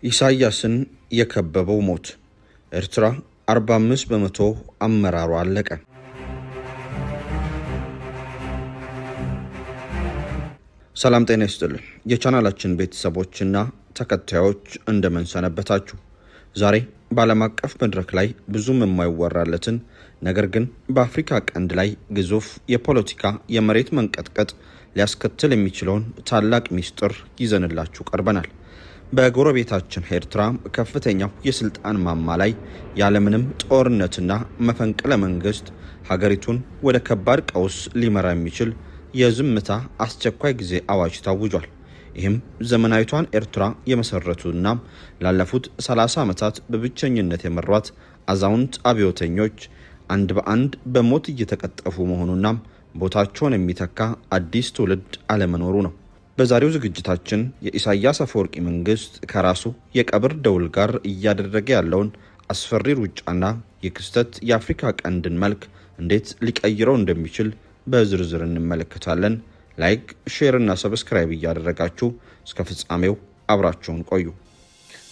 ኢሳያስን የከበበው ሞት። ኤርትራ 45 በመቶ አመራሩ አለቀ። ሰላም ጤና ይስጥልን የቻናላችን ቤተሰቦችና ተከታዮች እንደምን ሰነበታችሁ። ዛሬ በዓለም አቀፍ መድረክ ላይ ብዙም የማይወራለትን ነገር ግን በአፍሪካ ቀንድ ላይ ግዙፍ የፖለቲካ የመሬት መንቀጥቀጥ ሊያስከትል የሚችለውን ታላቅ ሚስጥር ይዘንላችሁ ቀርበናል። በጎረቤታችን ኤርትራ ከፍተኛው የስልጣን ማማ ላይ ያለምንም ጦርነትና መፈንቅለ መንግስት ሀገሪቱን ወደ ከባድ ቀውስ ሊመራ የሚችል የዝምታ አስቸኳይ ጊዜ አዋጅ ታውጇል። ይህም ዘመናዊቷን ኤርትራ የመሰረቱና ላለፉት 30 ዓመታት በብቸኝነት የመሯት አዛውንት አብዮተኞች አንድ በአንድ በሞት እየተቀጠፉ መሆኑና ቦታቸውን የሚተካ አዲስ ትውልድ አለመኖሩ ነው። በዛሬው ዝግጅታችን የኢሳያስ አፈወርቂ መንግስት ከራሱ የቀብር ደውል ጋር እያደረገ ያለውን አስፈሪ ሩጫና የክስተት የአፍሪካ ቀንድን መልክ እንዴት ሊቀይረው እንደሚችል በዝርዝር እንመለከታለን። ላይክ፣ ሼር እና ሰብስክራይብ እያደረጋችሁ እስከ ፍጻሜው አብራችሁን ቆዩ።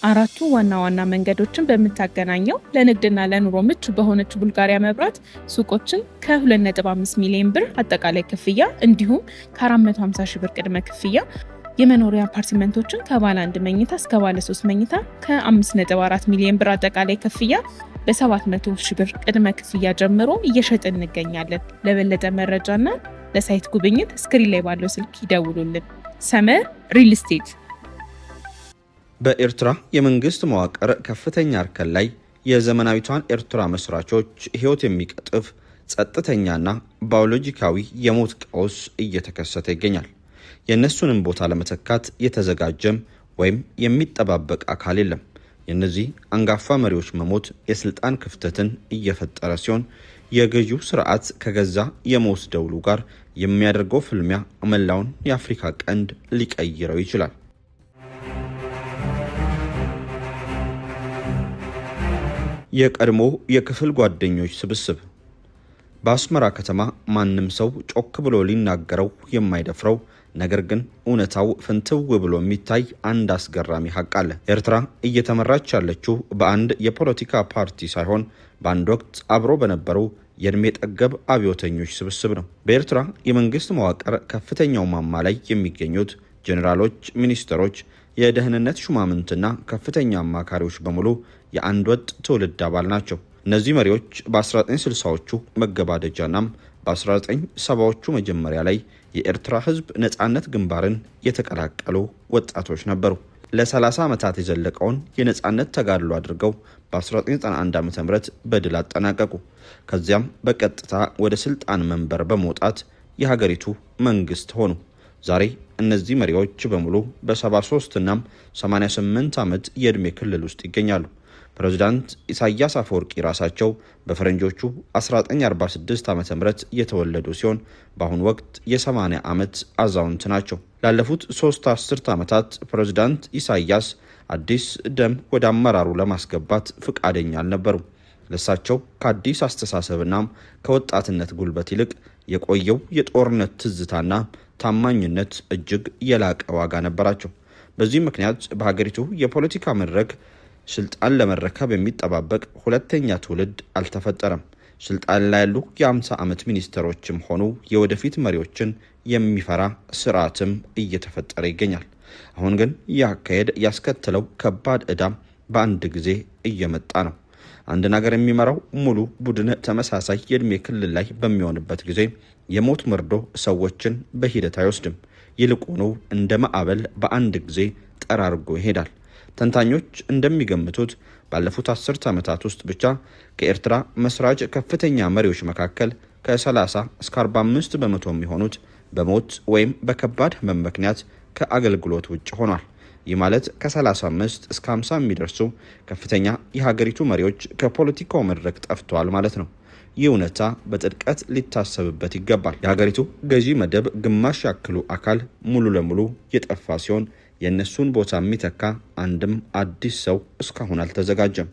አራቱ ዋና ዋና መንገዶችን በምታገናኘው ለንግድና ለኑሮ ምቹ በሆነች ቡልጋሪያ መብራት ሱቆችን ከ2.5 ሚሊዮን ብር አጠቃላይ ክፍያ እንዲሁም ከ450 ሺህ ብር ቅድመ ክፍያ፣ የመኖሪያ አፓርትመንቶችን ከባለ 1 መኝታ እስከ ባለ 3 መኝታ ከ5.4 ሚሊዮን ብር አጠቃላይ ክፍያ በ700 ሺህ ብር ቅድመ ክፍያ ጀምሮ እየሸጥን እንገኛለን። ለበለጠ መረጃና ለሳይት ጉብኝት ስክሪን ላይ ባለው ስልክ ይደውሉልን። ሰመር ሪል ስቴት። በኤርትራ የመንግስት መዋቅር ከፍተኛ እርከን ላይ የዘመናዊቷን ኤርትራ መስራቾች ህይወት የሚቀጥፍ ጸጥተኛና ባዮሎጂካዊ የሞት ቀውስ እየተከሰተ ይገኛል። የእነሱንም ቦታ ለመተካት የተዘጋጀም ወይም የሚጠባበቅ አካል የለም። የእነዚህ አንጋፋ መሪዎች መሞት የስልጣን ክፍተትን እየፈጠረ ሲሆን የገዢው ስርዓት ከገዛ የሞት ደውሉ ጋር የሚያደርገው ፍልሚያ መላውን የአፍሪካ ቀንድ ሊቀይረው ይችላል። የቀድሞ የክፍል ጓደኞች ስብስብ። በአስመራ ከተማ ማንም ሰው ጮክ ብሎ ሊናገረው የማይደፍረው ነገር ግን እውነታው ፍንትው ብሎ የሚታይ አንድ አስገራሚ ሀቅ አለ። ኤርትራ እየተመራች ያለችው በአንድ የፖለቲካ ፓርቲ ሳይሆን በአንድ ወቅት አብሮ በነበሩ የእድሜ ጠገብ አብዮተኞች ስብስብ ነው። በኤርትራ የመንግስት መዋቅር ከፍተኛው ማማ ላይ የሚገኙት ጄኔራሎች፣ ሚኒስትሮች፣ የደህንነት ሹማምንትና ከፍተኛ አማካሪዎች በሙሉ የአንድ ወጥ ትውልድ አባል ናቸው። እነዚህ መሪዎች በ1960ዎቹ መገባደጃናም በ1970ዎቹ መጀመሪያ ላይ የኤርትራ ህዝብ ነጻነት ግንባርን የተቀላቀሉ ወጣቶች ነበሩ። ለ30 ዓመታት የዘለቀውን የነጻነት ተጋድሎ አድርገው በ1991 ዓ.ም በድል አጠናቀቁ። ከዚያም በቀጥታ ወደ ስልጣን መንበር በመውጣት የሀገሪቱ መንግስት ሆኑ። ዛሬ እነዚህ መሪዎች በሙሉ በ73 እና 88 ዓመት የዕድሜ ክልል ውስጥ ይገኛሉ። ፕሬዝዳንት ኢሳያስ አፈወርቂ ራሳቸው በፈረንጆቹ 1946 ዓ.ም የተወለዱ ሲሆን በአሁኑ ወቅት የ80 ዓመት አዛውንት ናቸው። ላለፉት 3 አስርት ዓመታት ፕሬዝዳንት ኢሳያስ አዲስ ደም ወደ አመራሩ ለማስገባት ፍቃደኛ አልነበሩም። ለሳቸው ከአዲስ አስተሳሰብና ከወጣትነት ጉልበት ይልቅ የቆየው የጦርነት ትዝታና ታማኝነት እጅግ የላቀ ዋጋ ነበራቸው። በዚህ ምክንያት በሀገሪቱ የፖለቲካ መድረክ ስልጣን ለመረከብ የሚጠባበቅ ሁለተኛ ትውልድ አልተፈጠረም። ስልጣን ላይ ያሉ የ50 ዓመት ሚኒስትሮችም ሆኑ የወደፊት መሪዎችን የሚፈራ ስርዓትም እየተፈጠረ ይገኛል። አሁን ግን ይህ አካሄድ ያስከተለው ከባድ ዕዳም በአንድ ጊዜ እየመጣ ነው። አንድ ነገር የሚመራው ሙሉ ቡድን ተመሳሳይ የዕድሜ ክልል ላይ በሚሆንበት ጊዜ የሞት መርዶ ሰዎችን በሂደት አይወስድም። ይልቁኑ እንደ ማዕበል በአንድ ጊዜ ጠራርጎ ይሄዳል። ተንታኞች እንደሚገምቱት ባለፉት 10 ዓመታት ውስጥ ብቻ ከኤርትራ መስራች ከፍተኛ መሪዎች መካከል ከ30 እስከ 45 በመቶ የሚሆኑት በሞት ወይም በከባድ ህመም ምክንያት ከአገልግሎት ውጭ ሆኗል። ይህ ማለት ከ35 እስከ 50 የሚደርሱ ከፍተኛ የሀገሪቱ መሪዎች ከፖለቲካው መድረክ ጠፍተዋል ማለት ነው። ይህ እውነታ በጥልቀት ሊታሰብበት ይገባል። የሀገሪቱ ገዢ መደብ ግማሽ ያክሉ አካል ሙሉ ለሙሉ የጠፋ ሲሆን የእነሱን ቦታ የሚተካ አንድም አዲስ ሰው እስካሁን አልተዘጋጀም።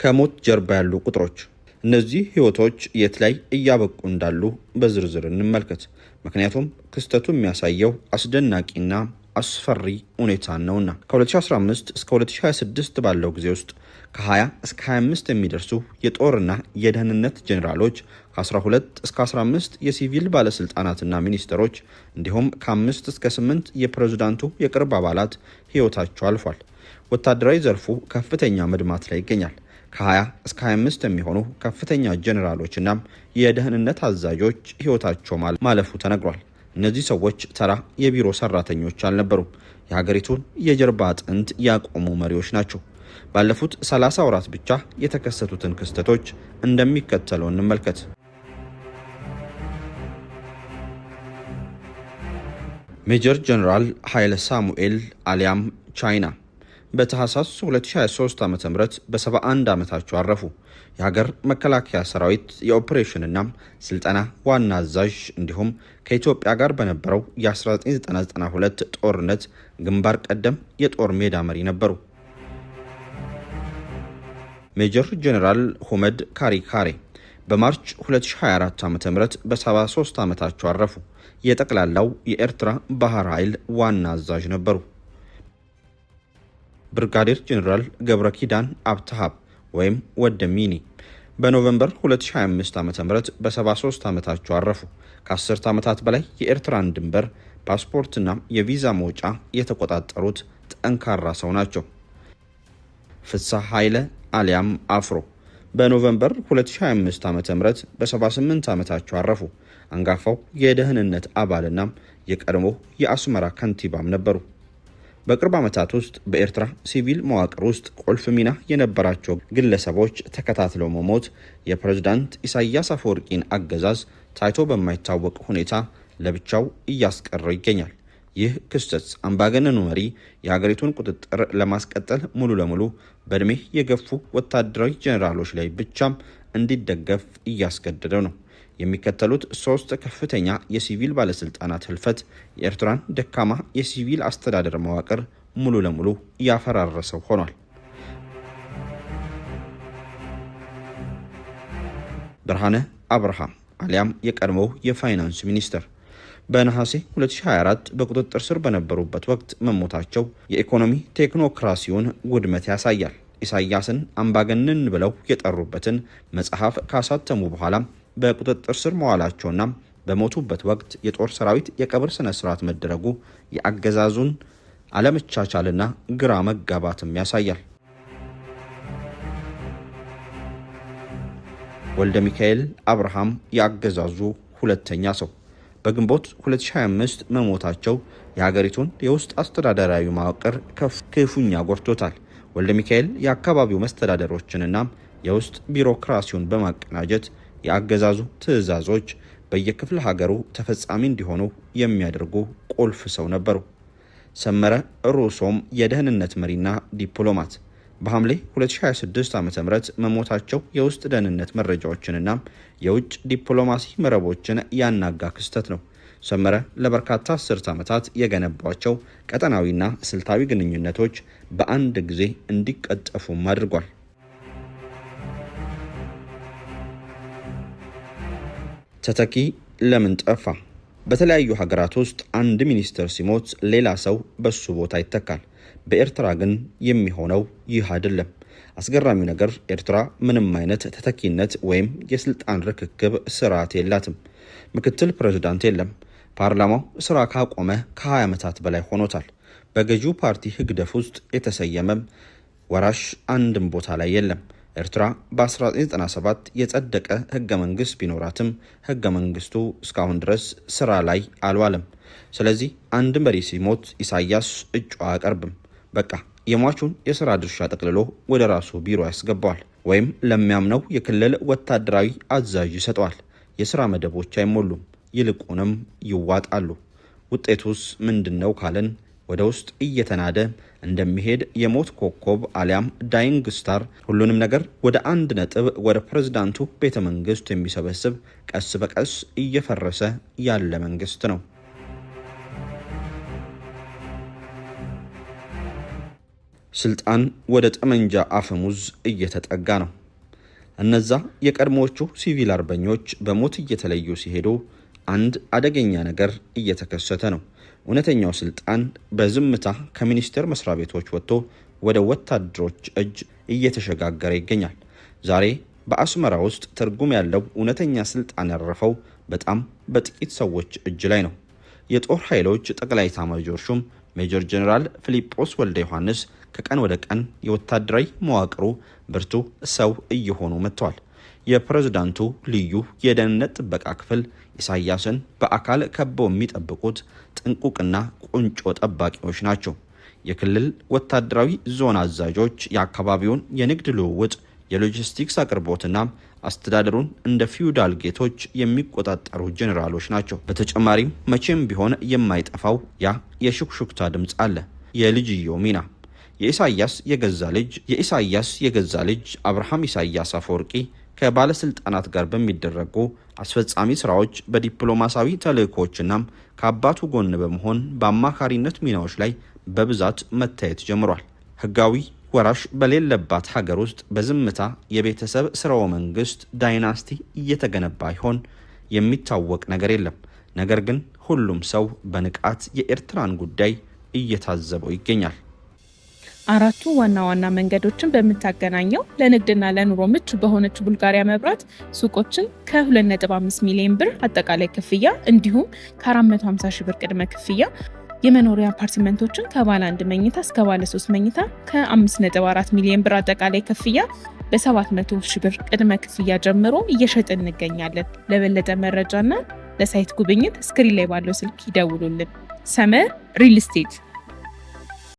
ከሞት ጀርባ ያሉ ቁጥሮች። እነዚህ ህይወቶች የት ላይ እያበቁ እንዳሉ በዝርዝር እንመልከት። ምክንያቱም ክስተቱ የሚያሳየው አስደናቂና አስፈሪ ሁኔታን ነውና። ከ2015 እስከ 2026 ባለው ጊዜ ውስጥ ከ20 እስከ 25 የሚደርሱ የጦርና የደህንነት ጄኔራሎች፣ ከ12 እስከ 15 የሲቪል ባለስልጣናትና ሚኒስትሮች እንዲሁም ከ5 እስከ 8 የፕሬዝዳንቱ የቅርብ አባላት ህይወታቸው አልፏል። ወታደራዊ ዘርፉ ከፍተኛ መድማት ላይ ይገኛል። ከ20 እስከ 25 የሚሆኑ ከፍተኛ ጄኔራሎችና የደህንነት አዛዦች ህይወታቸው ማለፉ ተነግሯል። እነዚህ ሰዎች ተራ የቢሮ ሰራተኞች አልነበሩም። የሀገሪቱን የጀርባ አጥንት ያቆሙ መሪዎች ናቸው። ባለፉት 30 ወራት ብቻ የተከሰቱትን ክስተቶች እንደሚከተለው እንመልከት። ሜጀር ጀነራል ኃይለ ሳሙኤል አሊያም ቻይና በታህሳስ 2023 ዓ.ም በ71 ዓመታቸው አረፉ። የሀገር መከላከያ ሰራዊት የኦፕሬሽንና ስልጠና ዋና አዛዥ እንዲሁም ከኢትዮጵያ ጋር በነበረው የ1992 ጦርነት ግንባር ቀደም የጦር ሜዳ መሪ ነበሩ። ሜጀር ጀነራል ሁመድ ካሪካሬ በማርች 2024 ዓ.ም በ73 ዓመታቸው አረፉ። የጠቅላላው የኤርትራ ባህር ኃይል ዋና አዛዥ ነበሩ። ብርጋዴር ጀነራል ገብረ ኪዳን አብተሃብ ወይም ወደሚኒ በኖቬምበር 2025 ዓ.ም በ73 ዓመታቸው አረፉ። ከ10 ዓመታት በላይ የኤርትራን ድንበር ፓስፖርትና የቪዛ መውጫ የተቆጣጠሩት ጠንካራ ሰው ናቸው። ፍስሐ ኃይለ አሊያም አፍሮ በኖቬምበር 2025 ዓ.ም በ78 ዓመታቸው አረፉ። አንጋፋው የደህንነት አባልና የቀድሞ የአስመራ ከንቲባም ነበሩ። በቅርብ ዓመታት ውስጥ በኤርትራ ሲቪል መዋቅር ውስጥ ቁልፍ ሚና የነበራቸው ግለሰቦች ተከታትለው መሞት የፕሬዝዳንት ኢሳያስ አፈወርቂን አገዛዝ ታይቶ በማይታወቅ ሁኔታ ለብቻው እያስቀረው ይገኛል። ይህ ክስተት አምባገነኑ መሪ የሀገሪቱን ቁጥጥር ለማስቀጠል ሙሉ ለሙሉ በእድሜ የገፉ ወታደራዊ ጄኔራሎች ላይ ብቻም እንዲደገፍ እያስገደደው ነው። የሚከተሉት 3 ከፍተኛ የሲቪል ባለስልጣናት ህልፈት የኤርትራን ደካማ የሲቪል አስተዳደር መዋቅር ሙሉ ለሙሉ ያፈራረሰው ሆኗል። ብርሃነ አብርሃም አሊያም የቀድሞው የፋይናንስ ሚኒስተር በነሐሴ 2024 በቁጥጥር ስር በነበሩበት ወቅት መሞታቸው የኢኮኖሚ ቴክኖክራሲውን ውድመት ያሳያል። ኢሳያስን አምባገነን ብለው የጠሩበትን መጽሐፍ ካሳተሙ በኋላ በቁጥጥር ስር መዋላቸውና በሞቱበት ወቅት የጦር ሰራዊት የቀብር ስነ ስርዓት መደረጉ የአገዛዙን አለመቻቻልና ግራ መጋባትም ያሳያል። ወልደ ሚካኤል አብርሃም የአገዛዙ ሁለተኛ ሰው በግንቦት 2025 መሞታቸው የሀገሪቱን የውስጥ አስተዳደራዊ መዋቅር ክፉኛ ጎድቶታል። ወልደ ሚካኤል የአካባቢው መስተዳደሮችንና የውስጥ ቢሮክራሲውን በማቀናጀት የአገዛዙ ትዕዛዞች በየክፍለ ሀገሩ ተፈጻሚ እንዲሆኑ የሚያደርጉ ቁልፍ ሰው ነበሩ። ሰመረ ሩሶም የደህንነት መሪና ዲፕሎማት በሐምሌ 2026 ዓ.ም መሞታቸው የውስጥ ደህንነት መረጃዎችንና የውጭ ዲፕሎማሲ መረቦችን ያናጋ ክስተት ነው። ሰመረ ለበርካታ አስርት ዓመታት የገነቧቸው ቀጠናዊና ስልታዊ ግንኙነቶች በአንድ ጊዜ እንዲቀጠፉም አድርጓል። ተተኪ ለምን ጠፋ? በተለያዩ ሀገራት ውስጥ አንድ ሚኒስትር ሲሞት ሌላ ሰው በሱ ቦታ ይተካል። በኤርትራ ግን የሚሆነው ይህ አይደለም። አስገራሚው ነገር ኤርትራ ምንም አይነት ተተኪነት ወይም የስልጣን ርክክብ ስርዓት የላትም። ምክትል ፕሬዝዳንት የለም። ፓርላማው ስራ ካቆመ ከ20 ዓመታት በላይ ሆኖታል። በገዢው ፓርቲ ህግደፍ ውስጥ የተሰየመም ወራሽ አንድም ቦታ ላይ የለም። ኤርትራ በ1997 የጸደቀ ህገ መንግስት ቢኖራትም ህገ መንግስቱ እስካሁን ድረስ ስራ ላይ አልዋለም። ስለዚህ አንድ መሪ ሲሞት ኢሳያስ እጩ አያቀርብም። በቃ የሟቹን የሥራ ድርሻ ጠቅልሎ ወደ ራሱ ቢሮ ያስገባዋል ወይም ለሚያምነው የክልል ወታደራዊ አዛዥ ይሰጠዋል። የሥራ መደቦች አይሞሉም፣ ይልቁንም ይዋጣሉ። ውጤቱስ ምንድነው ካልን ወደ ውስጥ እየተናደ እንደሚሄድ የሞት ኮከብ አሊያም ዳይንግ ስታር ሁሉንም ነገር ወደ አንድ ነጥብ ወደ ፕሬዝዳንቱ ቤተ መንግስት የሚሰበስብ ቀስ በቀስ እየፈረሰ ያለ መንግስት ነው። ስልጣን ወደ ጠመንጃ አፈሙዝ እየተጠጋ ነው። እነዛ የቀድሞዎቹ ሲቪል አርበኞች በሞት እየተለዩ ሲሄዱ አንድ አደገኛ ነገር እየተከሰተ ነው። እውነተኛው ስልጣን በዝምታ ከሚኒስቴር መስሪያ ቤቶች ወጥቶ ወደ ወታደሮች እጅ እየተሸጋገረ ይገኛል። ዛሬ በአስመራ ውስጥ ትርጉም ያለው እውነተኛ ስልጣን ያረፈው በጣም በጥቂት ሰዎች እጅ ላይ ነው። የጦር ኃይሎች ጠቅላይ ኤታማዦር ሹም ሜጀር ጀነራል ፊሊጶስ ወልደ ዮሐንስ ከቀን ወደ ቀን የወታደራዊ መዋቅሩ ብርቱ ሰው እየሆኑ መጥተዋል። የፕሬዝዳንቱ ልዩ የደህንነት ጥበቃ ክፍል ኢሳያስን በአካል ከበው የሚጠብቁት ጥንቁቅና ቁንጮ ጠባቂዎች ናቸው። የክልል ወታደራዊ ዞን አዛዦች የአካባቢውን የንግድ ልውውጥ፣ የሎጂስቲክስ አቅርቦትና አስተዳደሩን እንደ ፊውዳል ጌቶች የሚቆጣጠሩ ጀኔራሎች ናቸው። በተጨማሪም መቼም ቢሆን የማይጠፋው ያ የሹክሹክታ ድምፅ አለ፣ የልጅየው ሚና። የኢሳያስ የገዛ ልጅ አብርሃም ኢሳያስ አፈወርቂ ከባለስልጣናት ጋር በሚደረጉ አስፈጻሚ ስራዎች፣ በዲፕሎማሲያዊ ተልእኮችና ከአባቱ ጎን በመሆን በአማካሪነት ሚናዎች ላይ በብዛት መታየት ጀምሯል። ህጋዊ ወራሽ በሌለባት ሀገር ውስጥ በዝምታ የቤተሰብ ስርወ መንግስት ዳይናስቲ እየተገነባ ይሆን? የሚታወቅ ነገር የለም። ነገር ግን ሁሉም ሰው በንቃት የኤርትራን ጉዳይ እየታዘበው ይገኛል። አራቱ ዋና ዋና መንገዶችን በምታገናኘው ለንግድና ለኑሮ ምቹ በሆነች ቡልጋሪያ መብራት ሱቆችን ከ2.5 ሚሊዮን ብር አጠቃላይ ክፍያ እንዲሁም ከ450 ሺህ ብር ቅድመ ክፍያ፣ የመኖሪያ አፓርትመንቶችን ከባለ 1 መኝታ እስከ ባለ 3 መኝታ ከ5.4 ሚሊዮን ብር አጠቃላይ ክፍያ በ700 ሺህ ብር ቅድመ ክፍያ ጀምሮ እየሸጥን እንገኛለን። ለበለጠ መረጃና ለሳይት ጉብኝት ስክሪን ላይ ባለው ስልክ ይደውሉልን። ሰመር ሪል ስቴት